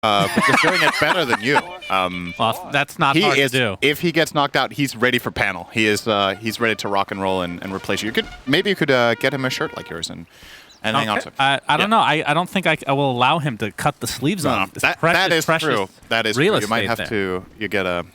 but just doing it better than you. Well, that's not hard to do. If he gets knocked out, he's ready for panel. He's ready to rock and roll and replace you. Maybe you could get him a shirt like yours and hang on to it. I don't know. I don't think I will allow him to cut the sleeves off. That is true. That is true. You might have to. You get a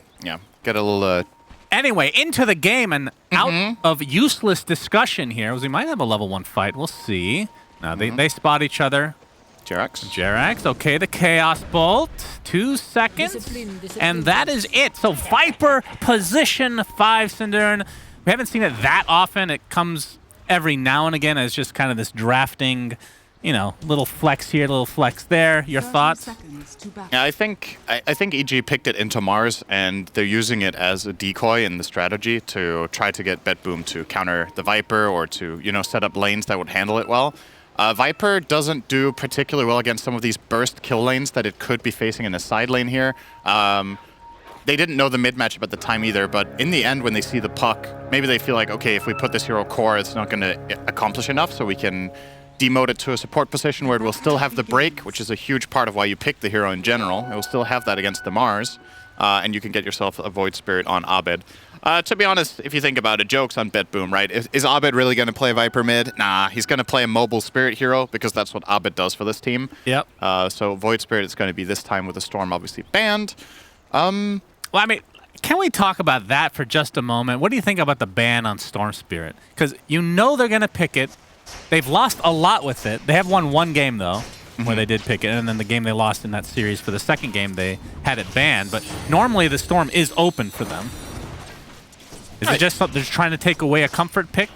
little. Anyway, into the game and out of useless discussion here, as we might have a level 1 fight. We'll see. Now they spot each other. Jerax, okay, the Chaos Bolt, 2 seconds, discipline. And that is it. So Viper position 5, Synderen. We haven't seen it that often. It comes every now and again as just kind of this drafting, little flex here, little flex there. Your thoughts? Yeah, I think EG picked it into Mars, and they're using it as a decoy in the strategy to try to get BetBoom to counter the Viper or to, set up lanes that would handle it well. Viper doesn't do particularly well against some of these burst kill lanes that it could be facing in a side lane here. They didn't know the mid matchup at the time either, but in the end, when they see the puck, maybe they feel like, okay, if we put this hero core, it's not going to accomplish enough, so we can demote it to a support position where it will still have the break, which is a huge part of why you pick the hero in general. It will still have that against the Mars, and you can get yourself a Void Spirit on Abed. To be honest, if you think about it, jokes on BetBoom, right? Is Abed really going to play Viper mid? Nah, he's going to play a mobile Spirit hero because that's what Abed does for this team. Yep. So Void Spirit is going to be this time with the Storm obviously banned. Well, I mean, can we talk about that for just a moment? What do you think about the ban on Storm Spirit? Because they're going to pick it. They've lost a lot with it. They have won 1 game, though, where they did pick it. And then the game they lost in that series for the second game, they had it banned. But normally the Storm is open for them. Is it just they're trying to take away a comfort pick?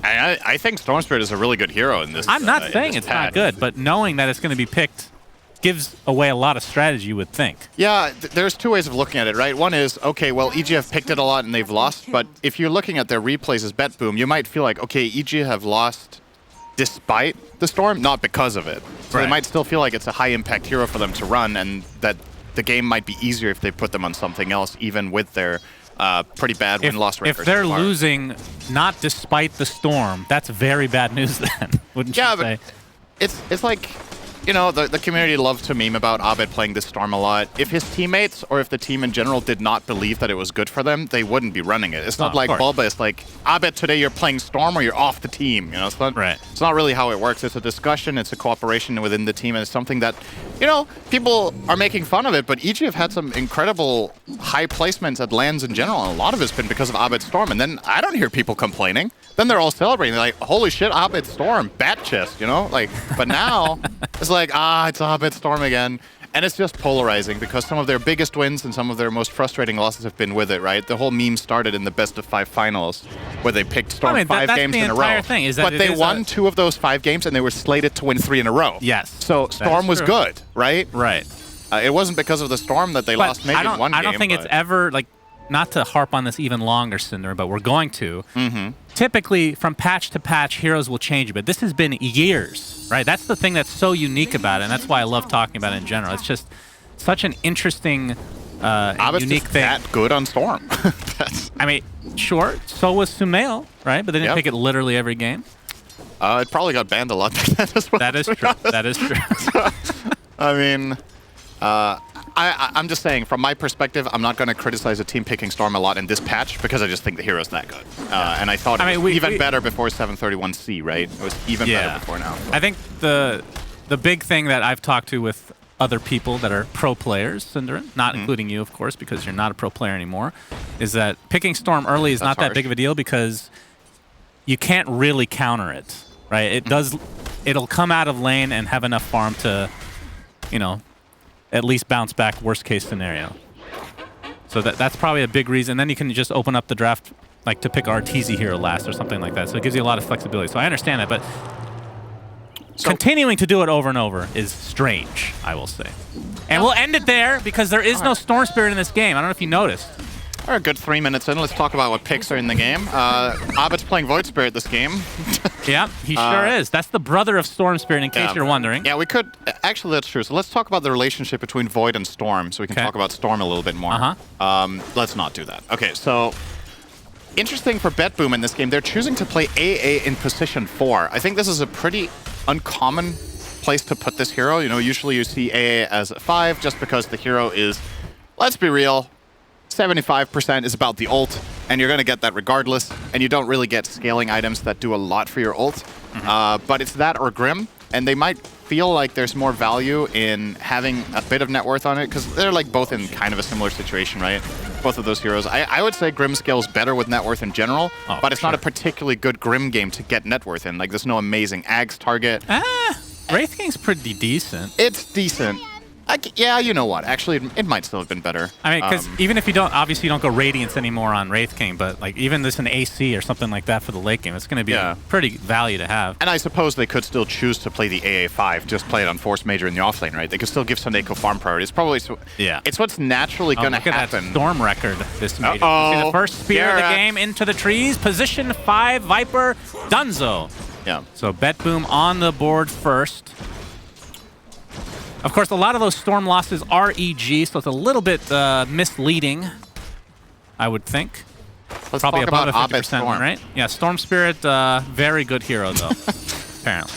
I think Storm Spirit is a really good hero in this. I'm not saying it's not good, but knowing that it's going to be picked gives away a lot of strategy, you would think. Yeah, there's 2 ways of looking at it, right? One is, okay, well, EG have picked it a lot and they've lost, but if you're looking at their replays as BetBoom, you might feel like, okay, EG have lost despite the Storm, not because of it. So They might still feel like it's a high-impact hero for them to run and that the game might be easier if they put them on something else, even with their pretty bad win-loss record. If they're losing not despite the Storm, that's very bad news then, wouldn't you say? Yeah, but it's like, the community loves to meme about Abed playing this Storm a lot. If his teammates or if the team in general did not believe that it was good for them, they wouldn't be running it. It's not like Bulba. It's like, Abed, today you're playing Storm or you're off the team. It's not, It's not really how it works. It's a discussion. It's a cooperation within the team. And it's something that, people are making fun of it, but EG have had some incredible high placements at lands in general. And a lot of it's been because of Abed Storm. And then I don't hear people complaining. Then they're all celebrating. They're like, holy shit, Abed Storm, bat chest, But now it's like, it's Abed Storm again. And it's just polarizing because some of their biggest wins and some of their most frustrating losses have been with it, right? The whole meme started in the best of 5 finals where they picked Storm 5 games in a row. But they won 2 of those 5 games and they were slated to win 3 in a row. Yes. So Storm was good, right? Right. It wasn't because of the Storm that they lost maybe in 1 game. I don't think it's ever, not to harp on this even longer, Cinder, but we're going to. Typically, from patch to patch, heroes will change a bit. This has been years, right? That's the thing that's so unique about it, and that's why I love talking about it in general. It's just such an interesting, unique thing. That good on Storm. I mean, sure, so was Sumail, right? But they didn't pick it literally every game. It probably got banned a lot back then as well. That is true. That is true. I mean, I'm just saying, from my perspective, I'm not going to criticize a team picking Storm a lot in this patch because I just think the hero's that good. And I thought it was even better before 731C, right? It was even better before now. I think the big thing that I've talked to with other people that are pro players, Synderen, not including you, of course, because you're not a pro player anymore, is that picking Storm early is not that big of a deal because you can't really counter it, right? It'll come out of lane and have enough farm to, at least bounce back worst case scenario. So that's probably a big reason. Then you can just open up the draft to pick Arteezy hero last or something like that. So it gives you a lot of flexibility. So I understand that, but continuing to do it over and over is strange, I will say. And we'll end it there because there is no Storm Spirit in this game. I don't know if you noticed. We're a good 3 minutes in. Let's talk about what picks are in the game. Abed's playing Void Spirit this game. Yeah, he sure is. That's the brother of Storm Spirit, in case you're wondering. Yeah, we could. Actually, that's true. So let's talk about the relationship between Void and Storm so we can talk about Storm a little bit more. Let's not do that. Okay, so interesting for BetBoom in this game. They're choosing to play AA in position 4. I think this is a pretty uncommon place to put this hero. You know, usually you see AA as a 5 just because the hero is, let's be real, 75% is about the ult, and you're going to get that regardless, and you don't really get scaling items that do a lot for your ult. But it's that or Grim, and they might feel like there's more value in having a bit of net worth on it, because they're like both in kind of a similar situation, right? Both of those heroes. I would say Grim scales better with net worth in general, but it's not a particularly good Grim game to get net worth in. Like, there's no amazing Ags target. Wraith King's pretty decent. It's decent. Yeah, you know what? Actually, it might still have been better. I mean, because even if you don't, obviously you don't go Radiance anymore on Wraith King, but like even this an AC or something like that for the late game, it's going to be pretty value to have. And I suppose they could still choose to play the AA5, just play it on Force Major in the offlane, right? They could still give Suneko farm priority. It's probably it's what's naturally going to happen. That Storm record this major. See the first spear of the game into the trees. Position 5, Viper, Dunzo. Yeah. So BetBoom on the board first. Of course, a lot of those Storm losses are EG, so it's a little bit misleading, I would think. Let's probably talk above about a 50%, right? Yeah, Storm Spirit, very good hero, though, apparently.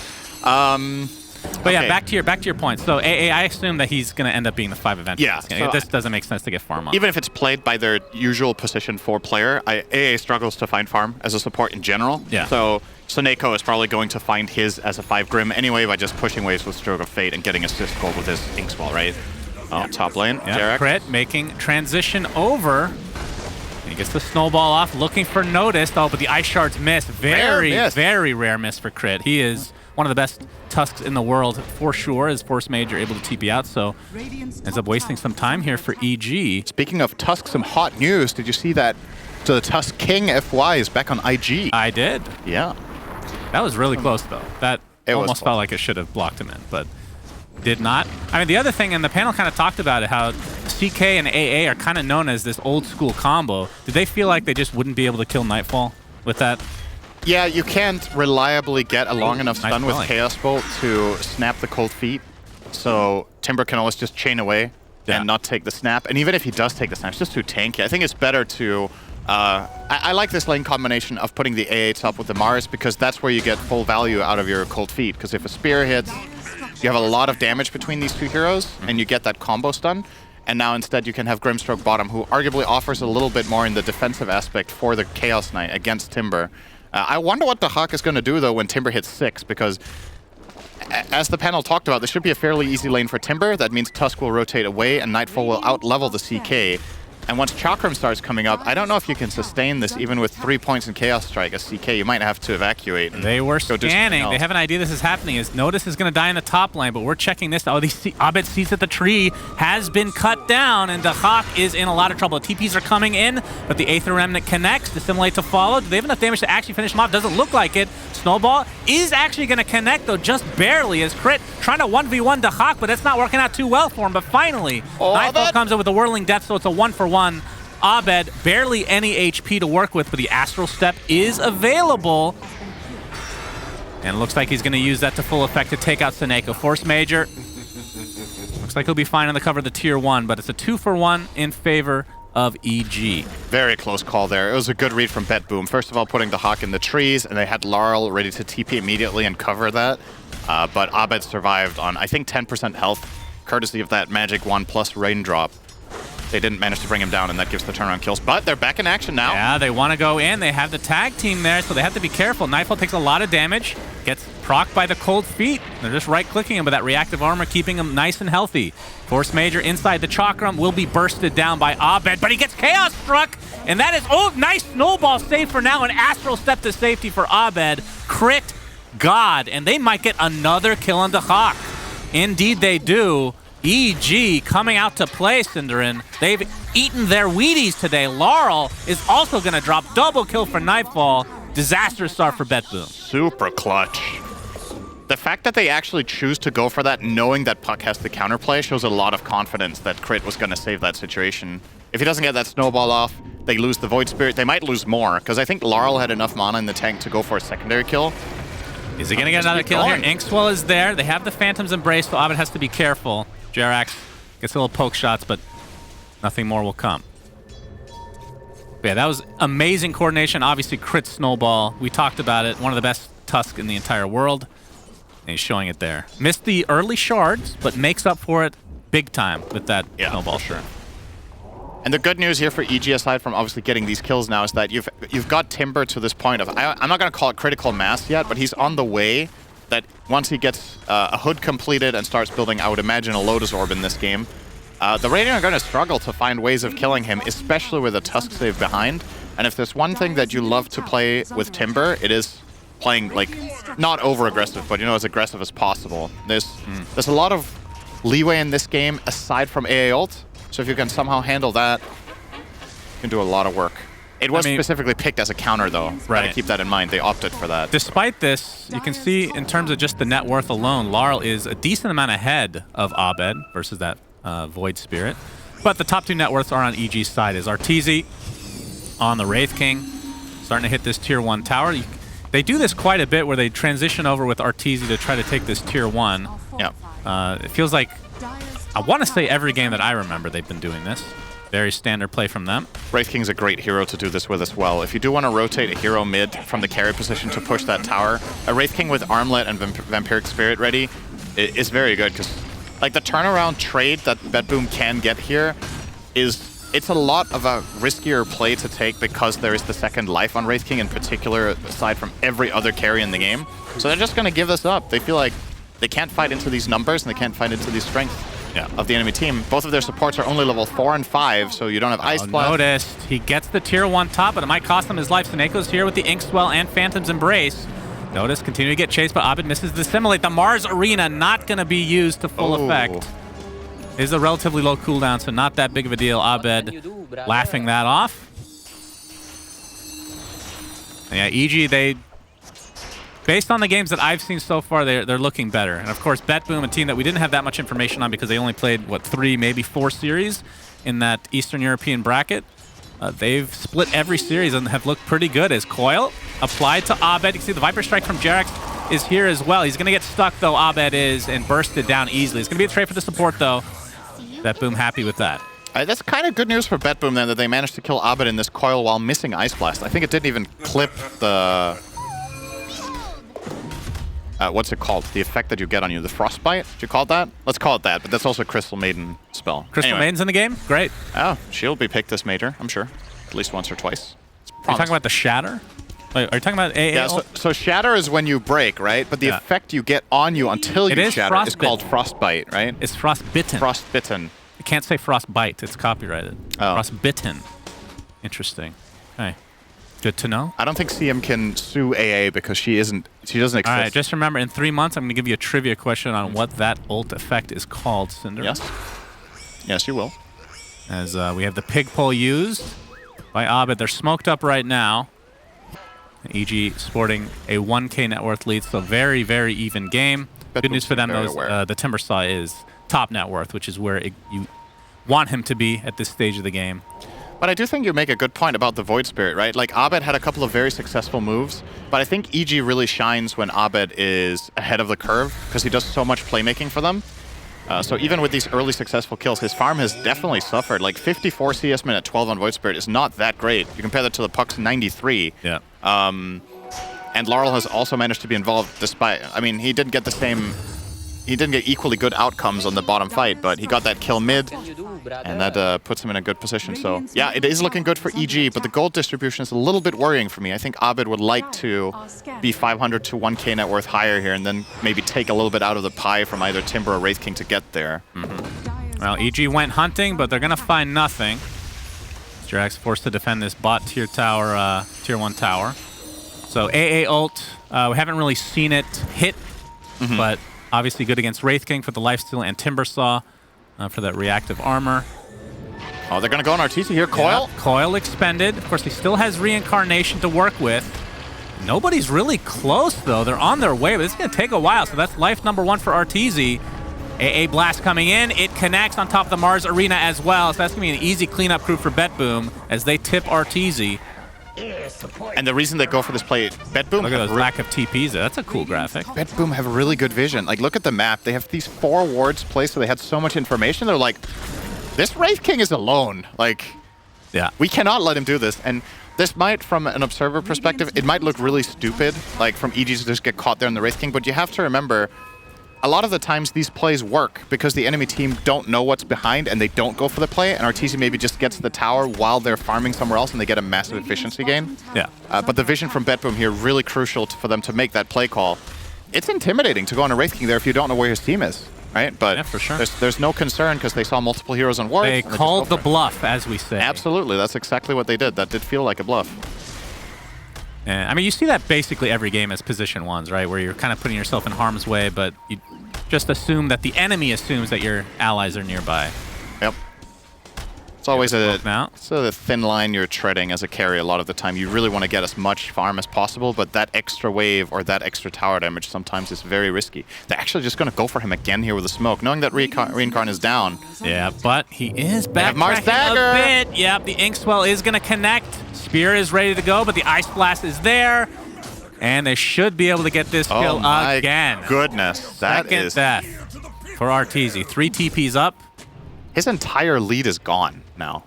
But yeah, back to your point. So AA, I assume that he's going to end up being the 5 event. Yeah. So this doesn't make sense to get farm on. Even if it's played by their usual position 4 player, AA struggles to find farm as a support in general. Yeah. So Suneko is probably going to find his as a 5 Grim anyway by just pushing waves with Stroke of Fate and getting assist gold with his Inkswell, right? Top lane. Yeah, Crit making transition over. And he gets the snowball off, looking for notice. Oh, but the Ice Shards miss. Very rare miss for Crit. He is one of the best Tusks in the world for sure, as Force Major able to TP out, so ends up wasting some time here for EG. Speaking of Tusk, some hot news. Did you see that? So the Tusk King FY is back on IG. I did. Yeah. That was really close, though. That almost felt like it should have blocked him in, but did not. I mean, the other thing, and the panel kind of talked about it, how CK and AA are kind of known as this old school combo. Did they feel like they just wouldn't be able to kill Nightfall with that? Yeah, you can't reliably get a long enough stun with Chaos Bolt to snap the Cold Feet. So Timber can always just chain away and not take the snap. And even if he does take the snap, it's just too tanky. I think it's better to... I like this lane combination of putting the AA top with the Mars, because that's where you get full value out of your Cold Feet. Because if a Spear hits, you have a lot of damage between these two heroes, and you get that combo stun. And now instead you can have Grimstroke bottom, who arguably offers a little bit more in the defensive aspect for the Chaos Knight against Timber. I wonder what the Hawk is going to do, though, when Timber hits 6, because as the panel talked about, this should be a fairly easy lane for Timber. That means Tusk will rotate away, and Nightfall will out-level the CK. And once Chakram starts coming up, I don't know if you can sustain this even with 3 points in Chaos Strike as CK. You might have to evacuate. They were scanning. They have an idea this is happening. His Notice is going to die in the top lane, but we're checking this. Oh, Abed sees that the tree has been cut down, and the Hawk is in a lot of trouble. TPs are coming in, but the Aether Remnant connects. Assimilate to follow. Do they have enough damage to actually finish him off? Doesn't look like it. Snowball is actually going to connect, though, just barely, as Crit trying to 1v1 the Hawk, but it's not working out too well for him. But finally, Nightfall comes in with a Whirling Death, so it's a 1-for-1. Abed, barely any HP to work with, but the Astral Step is available. And it looks like he's going to use that to full effect to take out Suneko. Force Major. Looks like he'll be fine on the cover of the Tier 1, but it's a 2-for-1 in favor of EG. Very close call there. It was a good read from BetBoom. First of all, putting the Hawk in the trees, and they had Laurel ready to TP immediately and cover that. But Abed survived on, I think, 10% health, courtesy of that Magic 1 plus Raindrop. They didn't manage to bring him down, and that gives the turnaround kills. But they're back in action now. Yeah, they want to go in. They have the tag team there, so they have to be careful. Nightfall takes a lot of damage, gets procced by the Cold Feet. They're just right-clicking him with that reactive armor, keeping him nice and healthy. Force Major inside the Chakram will be bursted down by Abed, but he gets Chaos Struck, and that is, nice snowball save for now, an Astral Step to safety for Abed. Crit God, and they might get another kill on the Hawk. Indeed they do. EG coming out to play, Synderen. They've eaten their Wheaties today. Laurel is also going to drop double kill for Nightfall. Disastrous start for BetBoom. Super clutch. The fact that they actually choose to go for that, knowing that Puck has the counterplay, shows a lot of confidence that Crit was going to save that situation. If he doesn't get that snowball off, they lose the Void Spirit. They might lose more, because I think Laurel had enough mana in the tank to go for a secondary kill. Is he going to get another kill here? Inkswell is there. They have the Phantom's Embrace, so Abed has to be careful. Jerax gets a little poke shots, but nothing more will come. But yeah, that was amazing coordination. Obviously, Crit Snowball. We talked about it. One of the best Tusk in the entire world. And he's showing it there. Missed the early shards, but makes up for it big time with that snowball. Sure. And the good news here for EG, aside from obviously getting these kills now, is that you've got Timber to this point of, I'm not going to call it critical mass yet, but he's on the way that once he gets a hood completed and starts building, I would imagine, a Lotus Orb in this game, the Radiant are going to struggle to find ways of killing him, especially with a Tusk Save behind. And if there's one thing that you love to play with Timber, it is playing, like, not over-aggressive, but, as aggressive as possible. There's a lot of leeway in this game, aside from AA ult. So if you can somehow handle that, you can do a lot of work. It was specifically picked as a counter, though. Right. Gotta keep that in mind. They opted for that. Despite this, you can see in terms of just the net worth alone, Larl is a decent amount ahead of Abed versus that Void Spirit. But the top 2 net worths are on EG's side. Is Arteezy on the Wraith King, starting to hit this tier 1 tower. They do this quite a bit where they transition over with Arteezy to try to take this tier 1. Yeah. It feels like, I want to say every game that I remember they've been doing this. Very standard play from them. Wraith King's a great hero to do this with as well. If you do want to rotate a hero mid from the carry position to push that tower, a Wraith King with Armlet and Vampiric Spirit ready is very good, because like the turnaround trade that BetBoom can get here it's a lot of a riskier play to take because there is the second life on Wraith King in particular, aside from every other carry in the game. So they're just going to give this up. They feel like they can't fight into these numbers and they can't fight into these strengths of the enemy team. Both of their supports are only level 4 and 5, so you don't have Ice Blast. Noticed. He gets the tier 1 top, but it might cost him his life. Seneco's here with the Inkswell and Phantom's Embrace. Notice, continue to get chased, but Abed misses the Assimilate. The Mars Arena not going to be used to full effect. It is a relatively low cooldown, so not that big of a deal. Abed laughing that off. And yeah, EG, they, based on the games that I've seen so far, they're looking better. And of course, BetBoom, a team that we didn't have that much information on because they only played, what, 3, maybe 4 series in that Eastern European bracket. They've split every series and have looked pretty good as Coil applied to Abed. You can see the Viper Strike from Jerax is here as well. He's going to get stuck, though, Abed is, and bursted down easily. It's going to be a trade for the support, though. BetBoom happy with that. That's kind of good news for BetBoom, then, that they managed to kill Abed in this Coil while missing Ice Blast. I think it didn't even clip the... what's it called? The effect that you get on you. The Frostbite? Did you call it that? Let's call it that, but that's also a Crystal Maiden spell. Crystal Maiden's in the game? Great. Oh, she'll be picked this major, I'm sure. At least once or twice. Are you talking about the Shatter? Wait, are you talking about AA? Yeah, so Shatter is when you break, right? But the effect you get on you until you shatter is called Frostbite, right? It's Frostbitten. Frostbitten. You can't say Frostbite. It's copyrighted. Oh. Frostbitten. Interesting. Okay. Good to know. I don't think CM can sue AA because she doesn't exist. All right, just remember, in 3 months, I'm going to give you a trivia question on what that ult effect is called, Cinder. Yes. Yes, you will. As we have the pig pole used by Abed. They're smoked up right now. EG sporting a 1K net worth lead, so very, very even game. Good news for them, though, the Timbersaw is top net worth, which is where you want him to be at this stage of the game. But I do think you make a good point about the Void Spirit, right? Like, Abed had a couple of very successful moves, but I think EG really shines when Abed is ahead of the curve because he does so much playmaking for them. So even with these early successful kills, his farm has definitely suffered. Like, 54 CS min at 12 on Void Spirit is not that great. You compare that to the Puck's 93. Yeah. And Larl has also managed to be involved despite... I mean, he didn't get the same... He didn't get equally good outcomes on the bottom fight, but he got that kill mid, and that puts him in a good position. So, yeah, it is looking good for EG, but the gold distribution is a little bit worrying for me. I think Abed would like to be 500 to 1K net worth higher here, and then maybe take a little bit out of the pie from either Timber or Wraith King to get there. Well, EG went hunting, but they're going to find nothing. Jerax forced to defend this bot tier tower, tier 1 tower. So AA ult, we haven't really seen it hit, but obviously good against Wraith King for the lifesteal and Timbersaw for that reactive armor. Oh, they're going to go on Arteezy here. Coil? Yeah, Coil expended. Of course, he still has Reincarnation to work with. Nobody's really close, though. They're on their way, but it's going to take a while. So that's life number 1 for Arteezy. AA Blast coming in. It connects on top of the Mars Arena as well. So that's going to be an easy cleanup crew for BetBoom as they tip Arteezy. And the reason they go for this play, BetBoom... Look at those lack of TPs there. That's a cool graphic. BetBoom have really good vision. Like, look at the map. They have these 4 wards placed, so they had so much information. They're like, this Wraith King is alone. Like, yeah, we cannot let him do this. And This might, from an observer perspective, it might look really stupid, like from EG to just get caught there in the Wraith King, but you have to remember, a lot of the times these plays work because the enemy team don't know what's behind and they don't go for the play, and Arteezy maybe just gets the tower while they're farming somewhere else and they get a massive efficiency gain. Yeah. But the vision from BetBoom here, really crucial for them to make that play call. It's intimidating to go on a Wraith King there if you don't know where his team is, right? But yeah, for sure. there's no concern because they saw multiple heroes on wards. They called the bluff, as we say. Absolutely, that's exactly what they did. That did feel like a bluff. And, I mean, you see that basically every game as position ones, right? Where you're kind of putting yourself in harm's way, but you just assume that the enemy assumes that your allies are nearby. Yep. It's always a thin line you're treading as a carry a lot of the time. You really want to get as much farm as possible, but that extra wave or that extra tower damage sometimes is very risky. They're actually just going to go for him again here with a smoke, knowing that Reincarn is down. Yeah, but he is backtracking a bit. Yep, the Inkswell is going to connect. Spear is ready to go, but the Ice Blast is there. And they should be able to get this kill again. Goodness, that is death for Arteezy. 3 TPs up. His entire lead is gone now.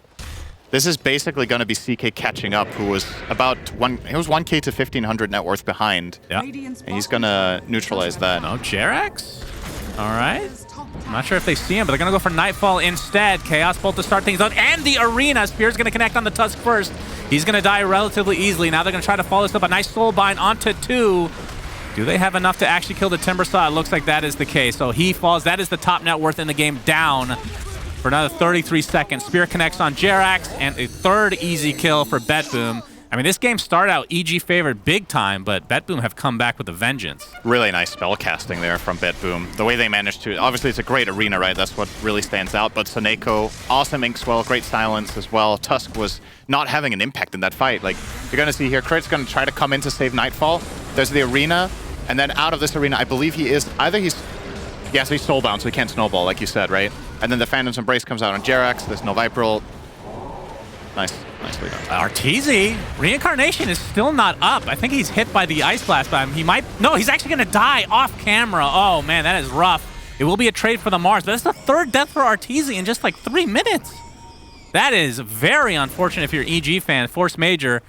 This is basically going to be CK catching up, who was about 1K to 1,500 net worth behind. Yeah. And he's going to neutralize that. No, Jerax? All right. I'm not sure if they see him, but they're going to go for Nightfall instead. Chaos Bolt to start things out. And the Arena. Spear's going to connect on the Tusk first. He's going to die relatively easily. Now they're going to try to follow this up. A nice Soulbind onto 2. Do they have enough to actually kill the Timbersaw? It looks like that is the case. So he falls. That is the top net worth in the game, down for another 33 seconds. Spear connects on Jerax, and a third easy kill for BetBoom. I mean, this game started out EG favored big time, but BetBoom have come back with a vengeance. Really nice spell casting there from BetBoom. The way they managed to, obviously it's a great arena, right? That's what really stands out. But Soneko, awesome Inkswell, great silence as well. Tusk was not having an impact in that fight. Like, you're going to see here, Crit's going to try to come in to save Nightfall. There's the arena, and then out of this arena, I believe he is, so he's soulbound, so he can't snowball, like you said, right? And then the Phantom's Embrace comes out on Jerax. There's no Viper ult. Nicely done. Arteezy, Reincarnation is still not up. I think he's hit by the Ice Blast, but he might... No, he's actually going to die off camera. Oh, man, that is rough. It will be a trade for the Mars, but that's the third death for Arteezy in just like 3 minutes. That is very unfortunate if you're an EG fan. Force Major,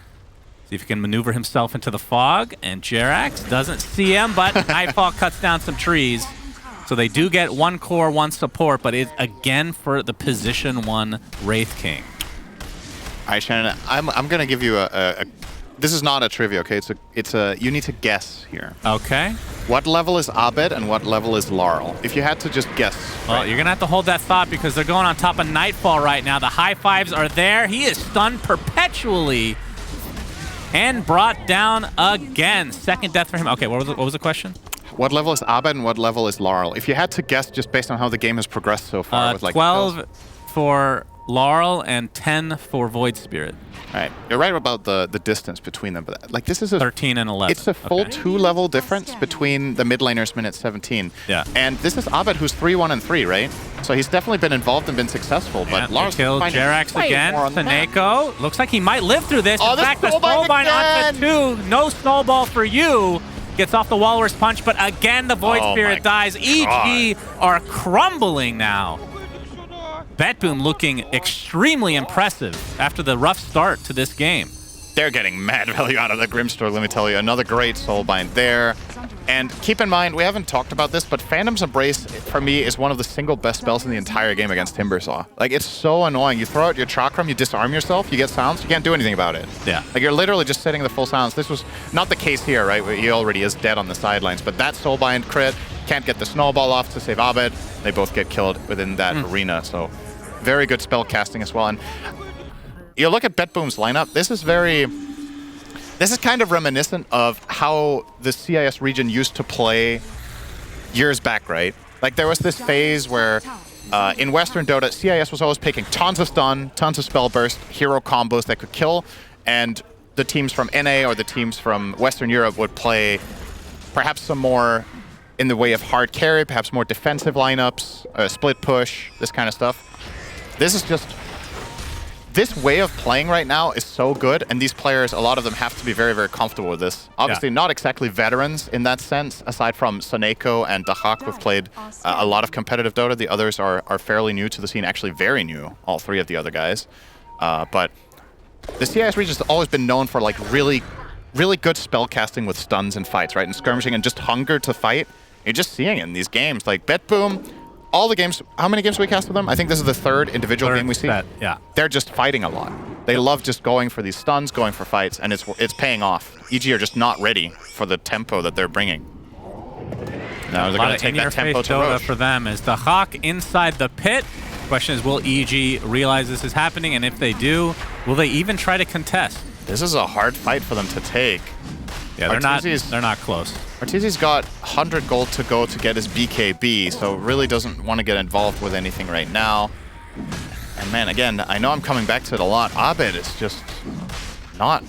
see if he can maneuver himself into the fog, and Jerax doesn't see him, but Nightfall cuts down some trees. So they do get 1 core, 1 support, but it's again for the position 1 Wraith King. All right, Shannon, I'm gonna give you a this is not a trivia, okay? It's a you need to guess here. Okay. What level is Abed and what level is Laurel? If you had to just guess. Well, right? You're gonna have to hold that thought because they're going on top of Nightfall right now. The high fives are there. He is stunned perpetually and brought down again. Second death for him. Okay, what was the question? What level is Abed and what level is Laurel? If you had to guess just based on how the game has progressed so far with like 12 for Laurel and 10 for Void Spirit. All right, you're right about the distance between them, but like this is a 13 and 11. It's a full 2-level difference between the mid laners minute 17. Yeah. And this is Abed, who's 3-1 and 3, right? So he's definitely been involved and been successful. But Laurel's killed Jerax again. Soneko looks like he might live through this. Oh, in fact, the Snowbind onto 2. No snowball for you. Gets off the Walrus Punch, but again the Void Spirit dies. EG are crumbling now. BetBoom looking extremely impressive after the rough start to this game. They're getting mad value out of the Grimstroke, let me tell you. Another great Soulbind there. And keep in mind, we haven't talked about this, but Phantom's Embrace, for me, is one of the single best spells in the entire game against Timbersaw. Like, it's so annoying. You throw out your Chakram, you disarm yourself, you get silence, you can't do anything about it. Yeah. Like, you're literally just sitting in the full silence. This was not the case here, right? Where he already is dead on the sidelines. But that Soulbind crit can't get the snowball off to save Abed. They both get killed within that arena, so very good spell casting as well. And you look at BetBoom's lineup, this is kind of reminiscent of how the CIS region used to play years back, right? Like there was this phase where in Western Dota, CIS was always picking tons of stun, tons of spell burst, hero combos that could kill, and the teams from NA or the teams from Western Europe would play perhaps some more in the way of hard carry, perhaps more defensive lineups, split push, this kind of stuff. This way of playing right now is so good, and these players, a lot of them have to be very, very comfortable with this. Obviously, not exactly veterans in that sense, aside from Soneko and Dahak, who've played a lot of competitive Dota. The others are fairly new to the scene, actually very new, all 3 of the other guys. But the CIS region has always been known for like really good spell casting with stuns and fights, right? And skirmishing and just hunger to fight. You're just seeing it in these games. Like BetBoom, all the games, how many games have we cast with them? I think this is the third individual game we see. Yeah. They're just fighting a lot. They love just going for these stuns, going for fights, and it's paying off. EG are just not ready for the tempo that they're bringing. Now they're going to take that tempo to Roche. For them is the Hawk inside the pit. Question is, will EG realize this is happening? And if they do, will they even try to contest? This is a hard fight for them to take. Yeah, they're not close. Arteezy's got 100 gold to go to get his BKB, so really doesn't want to get involved with anything right now. And man, again, I know I'm coming back to it a lot. Abed is just not...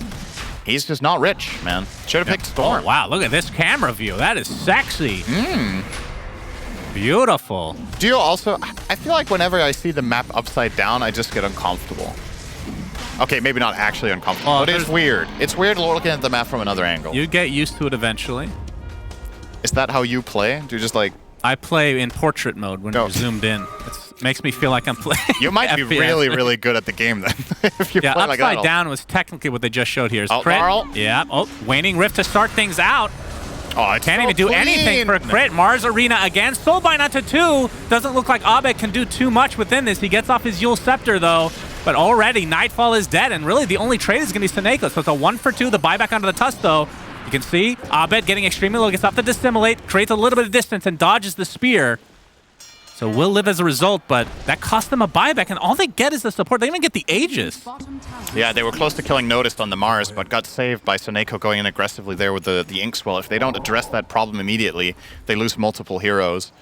He's just not rich, man. Should have picked Storm. Oh, wow, look at this camera view. That is sexy. Beautiful. Do you also... I feel like whenever I see the map upside down, I just get uncomfortable. Okay, maybe not actually uncomfortable, but it's weird. It's weird looking at the map from another angle. You get used to it eventually. Is that how you play? Do you just like... I play in portrait mode when you're zoomed in. It makes me feel like I'm playing. You might be really, really good at the game then. If you play like that. Upside down was technically what they just showed here. Crit. Yeah. Oh, Waning Rift to start things out. Oh, it's Can't even do anything for a crit. Mars Arena again. Soulbind onto 2. Doesn't look like Abed can do too much within this. He gets off his Yule Scepter though. But already Nightfall is dead, and really the only trade is going to be Seneko. So it's a 1-for-2. The buyback onto the Tusk though. You can see Abed getting extremely low, gets off the Dissimulate, creates a little bit of distance, and dodges the spear. So will live as a result, but that cost them a buyback, and all they get is the support. They didn't even get the Aegis. Yeah, they were close to killing Noticed on the Mars, but got saved by Seneko going in aggressively there with the Inkswell. If they don't address that problem immediately, they lose multiple heroes.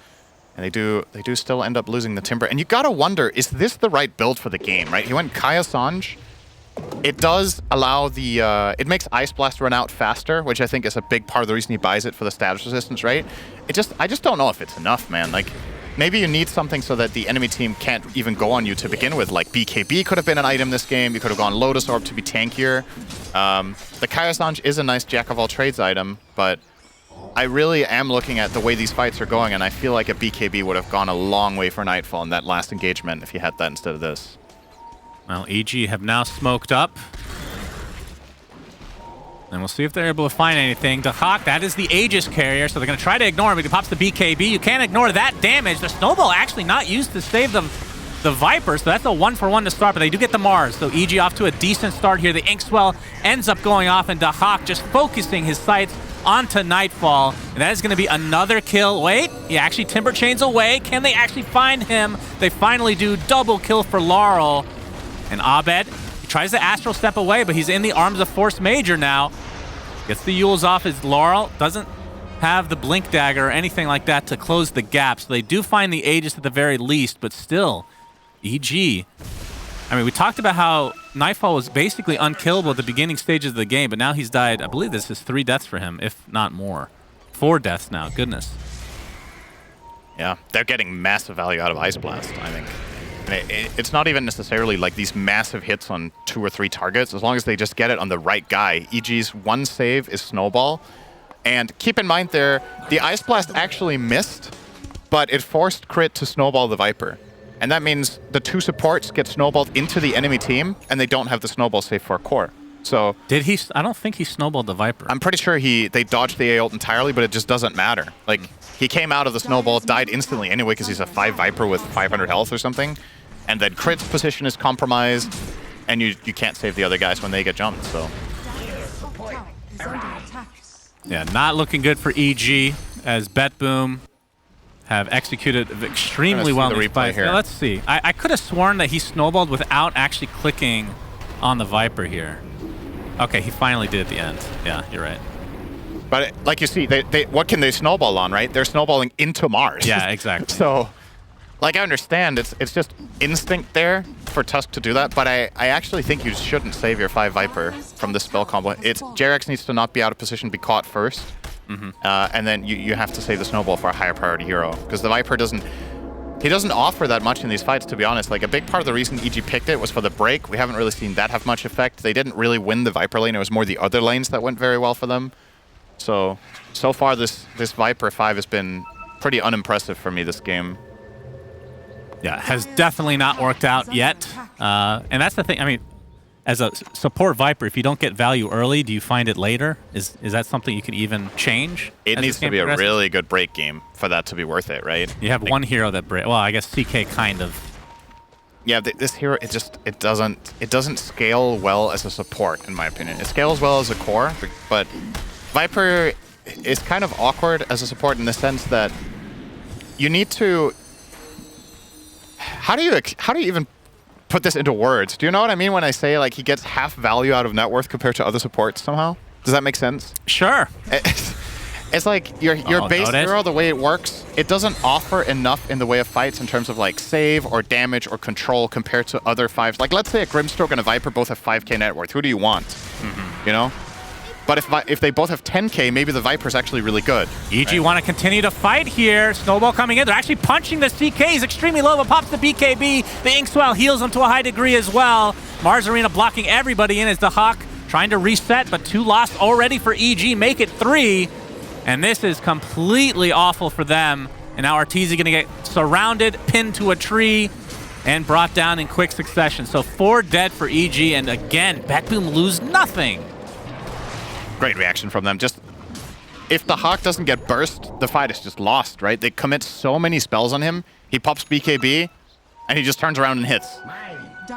And they do still end up losing the Timber. And you gotta wonder, is this the right build for the game, right? He went Kaya Sange. It does allow the, it makes Ice Blast run out faster, which I think is a big part of the reason he buys it for the status resistance, right? I just don't know if it's enough, man. Like, maybe you need something so that the enemy team can't even go on you to begin with. Like, BKB could have been an item this game. You could have gone Lotus Orb to be tankier. The Kaya Sange is a nice jack-of-all-trades item, but I really am looking at the way these fights are going, and I feel like a BKB would have gone a long way for Nightfall in that last engagement if you had that instead of this. Well, EG have now smoked up. And we'll see if they're able to find anything. The Hawk, that is the Aegis carrier, so they're going to try to ignore him. He pops the BKB. You can't ignore that damage. The Snowball actually not used to save the Viper, so that's a 1-for-1 to start, but they do get the Mars. So EG off to a decent start here. The Inkswell ends up going off, and Dahak just focusing his sights onto Nightfall. And that is going to be another kill. Wait, he actually Timber Chains away. Can they actually find him? They finally do. Double kill for Laurel. And Abed, he tries to Astral Step away, but he's in the arms of Force Major now. Gets the Yules off his Laurel. Doesn't have the Blink Dagger or anything like that to close the gap. So they do find the Aegis at the very least, but still, EG. I mean, we talked about how Nightfall was basically unkillable at the beginning stages of the game, but now he's died, I believe this is 3 deaths for him, if not more. 4 deaths now, goodness. Yeah, they're getting massive value out of Ice Blast, I think. It's not even necessarily like these massive hits on 2 or 3 targets, as long as they just get it on the right guy. EG's one save is Snowball. And keep in mind there, the Ice Blast actually missed, but it forced Crit to Snowball the Viper. And that means the 2 supports get snowballed into the enemy team, and they don't have the snowball save for a core. So did he? I don't think he snowballed the Viper. I'm pretty sure they dodged the A ult entirely, but it just doesn't matter. Like, he came out of the snowball, died instantly anyway because he's a 5 Viper with 500 health or something. And then Crit's position is compromised, and you can't save the other guys when they get jumped, so. Yeah, not looking good for EG as BetBoom have executed extremely well in the replay here. Let's see. I could have sworn that he snowballed without actually clicking on the Viper here. Okay, he finally did at the end. Yeah, you're right. But like you see, what can they snowball on, right? They're snowballing into Mars. Yeah, exactly. So, like, I understand it's just instinct there for Tusk to do that, but I actually think you shouldn't save your 5 Viper from this spell combo. JerAx needs to not be out of position, be caught first. And then you have to save the snowball for a higher priority hero, because the Viper doesn't offer that much in these fights, to be honest. Like, a big part of the reason EG picked it was for the break. We haven't really seen that have much effect. They didn't really win the Viper lane. It was more the other lanes that went very well for them. So far this Viper 5 has been pretty unimpressive for me this game. Yeah, has definitely not worked out yet. And that's the thing. I mean, as a support Viper, if you don't get value early, do you find it later? Is that something you can even change? It needs to be a really good break game for that to be worth it, right? You have one hero that break. Well, I guess CK kind of. Yeah, this hero it doesn't scale well as a support, in my opinion. It scales well as a core, but Viper is kind of awkward as a support in the sense that you need to. How do you even put this into words? Do you know what I mean when I say like he gets half value out of net worth compared to other supports somehow? Does that make sense? Sure. It's like your base hero, the way it works, it doesn't offer enough in the way of fights in terms of like save or damage or control compared to other fives. Like let's say a Grimstroke and a Viper both have 5k net worth. Who do you want? You know? But if they both have 10k, maybe the Viper's actually really good. EG right? Want to continue to fight here. Snowball coming in. They're actually punching the CK. He's extremely low, but pops the BKB. The Inkswell heals him to a high degree as well. Mars Arena blocking everybody in as the Hawk trying to reset, but 2 lost already for EG. Make it 3. And this is completely awful for them. And now Arteezy going to get surrounded, pinned to a tree, and brought down in quick succession. So 4 dead for EG, and again, BetBoom lose nothing. Great reaction from them. Just if the Hawk doesn't get burst, the fight is just lost, right? They commit so many spells on him. He pops BKB, and he just turns around and hits.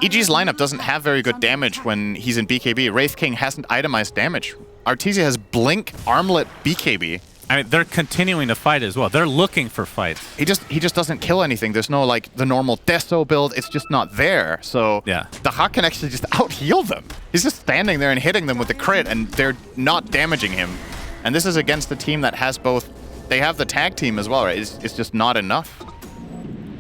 EG's lineup doesn't have very good damage when he's in BKB. Wraith King hasn't itemized damage. Arteezy has Blink, Armlet, BKB. I mean, they're continuing to fight as well. They're looking for fights. He just doesn't kill anything. There's no like the normal Deso build. It's just not there. So yeah, the Hawk can actually just out-heal them. He's just standing there and hitting them with the crit, and they're not damaging him. And this is against the team that has both. They have the tag team as well, right? It's just not enough.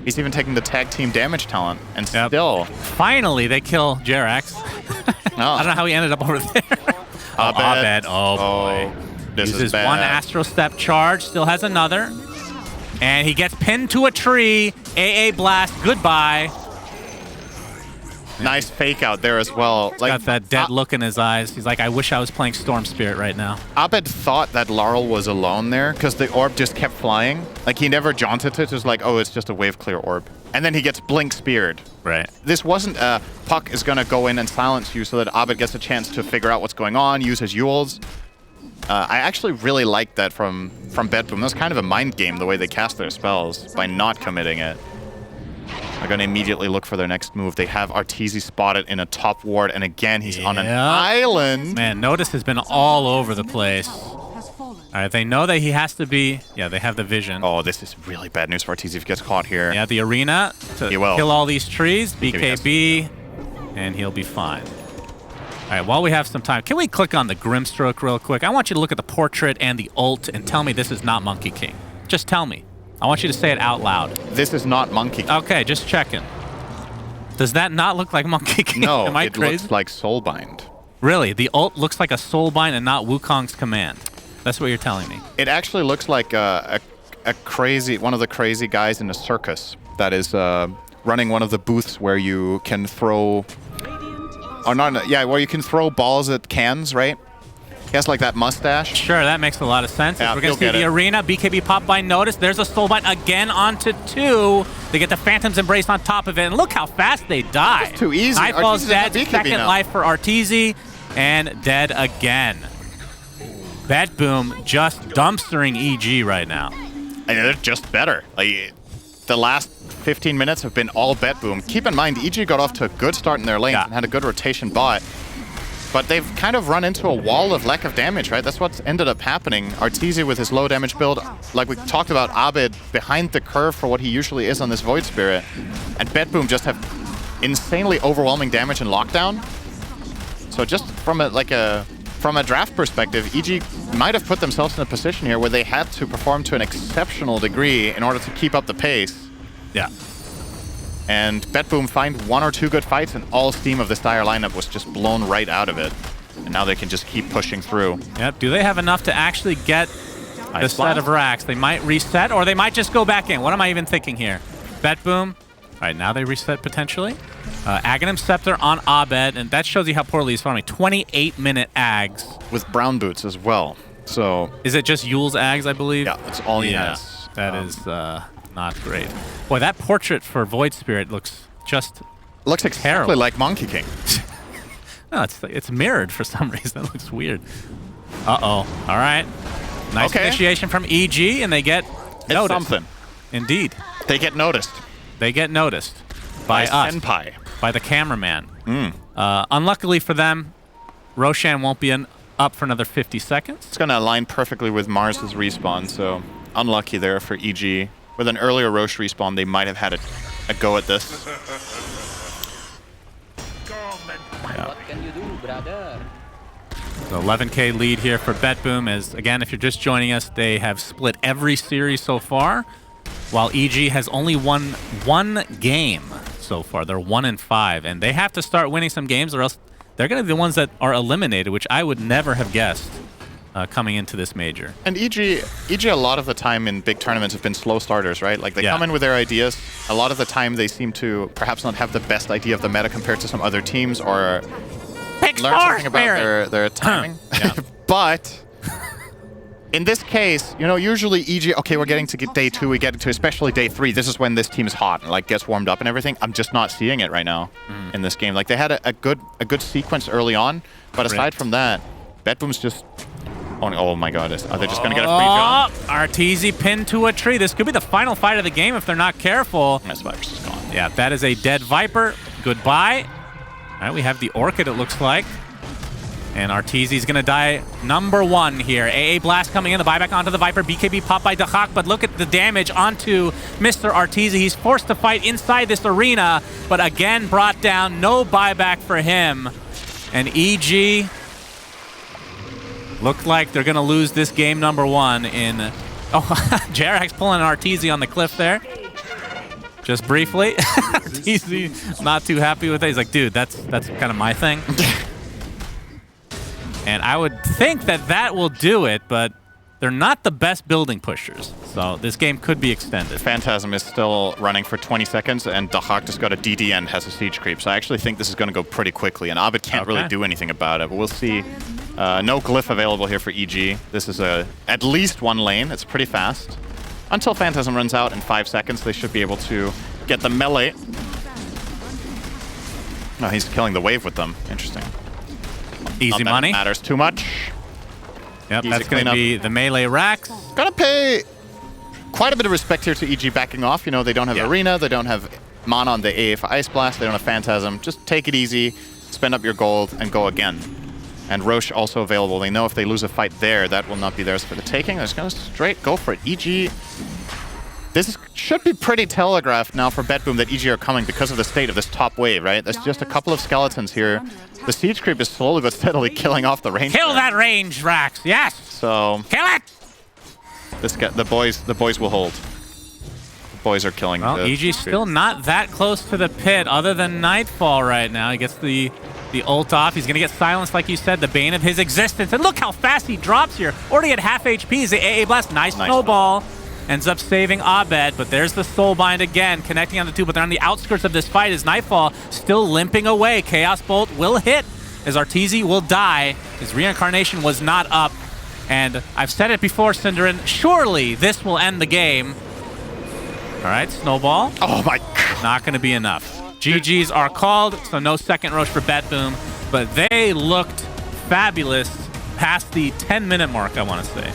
He's even taking the tag team damage talent, and still. Finally, they kill Jerax. I don't know how he ended up over there. Abed. Oh boy. This uses is bad. One Astro Step charge, still has another. And he gets pinned to a tree. AA Blast, goodbye. Nice fake out there as well. He's got that dead look in his eyes. He's like, I wish I was playing Storm Spirit right now. Abed thought that Laurel was alone there because the orb just kept flying. Like he never jaunted it. Just like, oh, it's just a wave clear orb. And then he gets Blink Speared. Right. This wasn't Puck is going to go in and silence you so that Abed gets a chance to figure out what's going on, use his Yules. I actually really liked that from BetBoom. That was kind of a mind game, the way they cast their spells, by not committing it. They're going to immediately look for their next move. They have Arteezy spotted in a top ward, and again, he's on an island. Man, Notice has been all over the place. All right, they know that he has to be... Yeah, they have the vision. Oh, this is really bad news for Arteezy if he gets caught here. Yeah, the arena to kill all these trees. BKB, and he'll be fine. All right, while we have some time, can we click on the Grimstroke real quick? I want you to look at the portrait and the ult and tell me this is not Monkey King. Just tell me. I want you to say it out loud. This is not Monkey King. Okay, just checking. Does that not look like Monkey King? No, Am I crazy? It looks like Soulbind. Really? The ult looks like a Soulbind and not Wukong's command. That's what you're telling me. It actually looks like one of the crazy guys in a circus that is running one of the booths where you can throw... where you can throw balls at cans, right? He has like that mustache. Sure, that makes a lot of sense. Yeah, we're going to see the arena. BKB pop by Notice. There's a Soulbind again onto 2. They get the Phantom's Embrace on top of it. And look how fast they die. That's too easy. Nightfall's dead. Second life for Arteezy. And dead again. BetBoom just dumpstering EG right now. And they're just better. Like, the last 15 minutes have been all BetBoom. Keep in mind, EG got off to a good start in their lanes and had a good rotation bot. But they've kind of run into a wall of lack of damage, right? That's what's ended up happening. Arteezy with his low damage build, like we talked about, Abed behind the curve for what he usually is on this Void Spirit. And BetBoom just have insanely overwhelming damage in lockdown. So just from a draft perspective, EG might have put themselves in a position here where they had to perform to an exceptional degree in order to keep up the pace. Yeah. And BetBoom find 1 or 2 good fights, and all steam of this dire lineup was just blown right out of it. And now they can just keep pushing through. Yep. Do they have enough to actually get the set of racks? They might reset, or they might just go back in. What am I even thinking here? BetBoom. All right, now they reset potentially. Aghanim Scepter on Abed, and that shows you how poorly he's farming. 28-minute Ags. With Brown Boots as well. So is it just Yule's Ags, I believe? Yeah, that's all he has. That is not great. Boy, that portrait for Void Spirit looks just exactly like Monkey King. No, it's mirrored for some reason. That looks weird. Uh-oh. All right. Nice initiation from EG, and they get noticed. Something. Indeed. They get noticed. They get noticed by us. Senpai. By the cameraman. Unluckily for them, Roshan won't be up for another 50 seconds. It's going to align perfectly with Mars's respawn, so unlucky there for EG. With an earlier Roche respawn, they might have had a go at this. What can you do, brother? So 11K lead here for BetBoom as, again, if you're just joining us, they have split every series so far, while EG has only won one game so far. They're 1-5, and they have to start winning some games or else they're going to be the ones that are eliminated, which I would never have guessed coming into this major. And EG a lot of the time in big tournaments have been slow starters, right? Like they come in with their ideas. A lot of the time they seem to perhaps not have the best idea of the meta compared to some other teams or learn something about their timing. But in this case, you know, usually EG, okay, we're getting to day 2, we get to especially day 3. This is when this team is hot and like gets warmed up and everything. I'm just not seeing it right now in this game. Like they had a good sequence early on, but aside from that, BetBoom's just. Oh my god, are they just going to get a free jump? Arteezy pinned to a tree. This could be the final fight of the game if they're not careful. Yes, Viper's just gone. Yeah, that is a dead Viper. Goodbye. All right, we have the Orchid, it looks like. And Arteezy's going to die number 1 here. AA Blast coming in, the buyback onto the Viper. BKB popped by Dahak, but look at the damage onto Mr. Arteezy. He's forced to fight inside this arena, but again brought down. No buyback for him. And EG look like they're going to lose this game number 1 in... Oh, Jerax pulling an Arteezy on the cliff there. Just briefly. Arteezy not too happy with it. He's like, dude, that's kind of my thing. And I would think that will do it, but they're not the best building pushers. So this game could be extended. Phantasm is still running for 20 seconds, and Dahak just got a DD and has a siege creep. So I actually think this is going to go pretty quickly, and Abed can't really do anything about it. But we'll see. No glyph available here for EG. This is at least 1 lane. It's pretty fast. Until Phantasm runs out in 5 seconds, they should be able to get the melee. No, he's killing the wave with them. Interesting. Easy money. Matters too much. Yep, that's going to be the melee racks. Gotta pay quite a bit of respect here to EG backing off. You know, they don't have Arena, they don't have mana on the AA for Ice Blast, they don't have Phantasm. Just take it easy, spend up your gold, and go again. And Roche also available. They know if they lose a fight there, that will not be theirs for the taking. They're just going to straight go for it. EG... This should be pretty telegraphed now for BetBoom that EG are coming because of the state of this top wave, right? There's just a couple of skeletons here. The siege creep is slowly but steadily killing off the range. Kill that range, Rax. Yes. So kill it. The boys will hold. The boys are killing. Well, EG's still not that close to the pit, other than Nightfall right now. He gets the ult off. He's gonna get silenced, like you said, the bane of his existence. And look how fast he drops here. Already at half HP is the AA Blast. Nice snowball. Ends up saving Abed, but there's the Soulbind again, connecting on the 2, but they're on the outskirts of this fight as Nightfall still limping away. Chaos Bolt will hit as Arteezy will die. His reincarnation was not up, and I've said it before, Synderen, surely this will end the game. All right, Snowball. Oh my God. Not going to be enough. GGs are called, so no second Roche for BetBoom, but they looked fabulous past the 10-minute mark, I want to say.